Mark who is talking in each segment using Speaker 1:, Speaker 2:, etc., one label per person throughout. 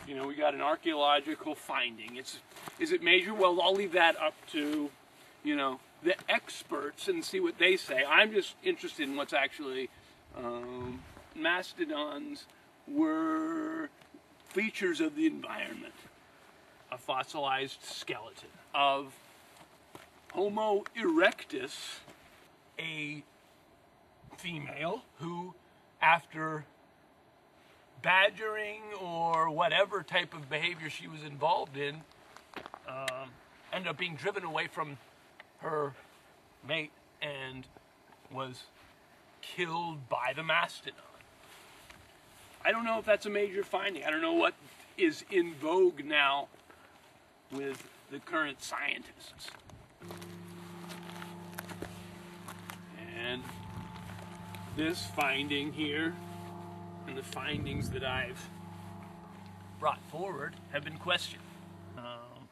Speaker 1: You know, we got an archaeological finding. Is it major? Well, I'll leave that up to, you know, the experts and see what they say. I'm just interested in what's actually mastodons were features of the environment. A fossilized skeleton of Homo erectus, a female who, after badgering or whatever type of behavior she was involved in, ended up being driven away from her mate and was killed by the mastodon. I don't know if that's a major finding. I don't know what is in vogue now with the current scientists. And this finding here, and the findings that I've brought forward, have been questioned.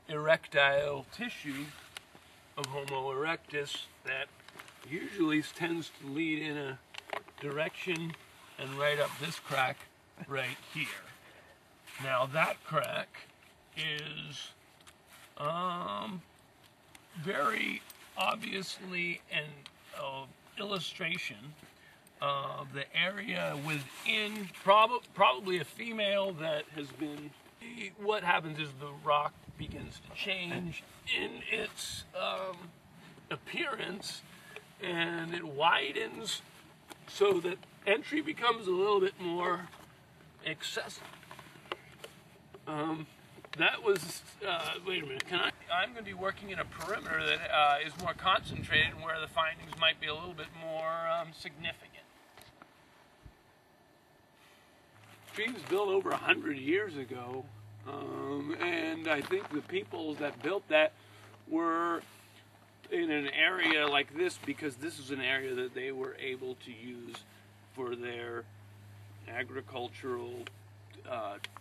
Speaker 1: Erectile tissue of Homo erectus that usually tends to lead in a direction and right up this crack right here. Now that crack is very obviously an illustration of the area within, probably a female that has been, what happens is the rock begins to change in its appearance, and it widens so that entry becomes a little bit more accessible. That was, wait a minute, I'm going to be working in a perimeter that is more concentrated and where the findings might be a little bit more significant. Tree was built over 100 years ago, and I think the people that built that were in an area like this because this is an area that they were able to use for their agricultural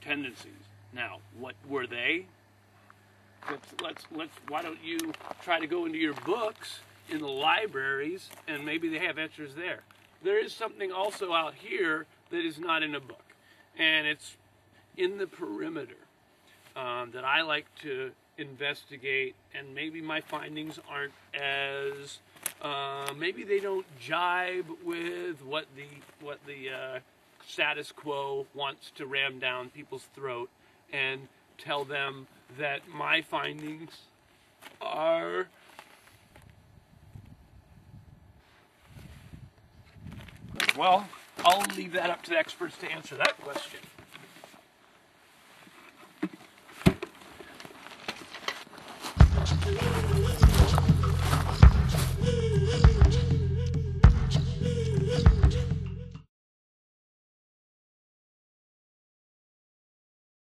Speaker 1: tendencies. Now, what were they? Let's why don't you try to go into your books in the libraries and maybe they have answers there. There is something also out here that is not in a book, and it's in the perimeter that I like to investigate, and maybe my findings aren't as maybe they don't jibe with what the status quo wants to ram down people's throat and tell them that my findings are well, I'll leave that up to the experts to answer that question.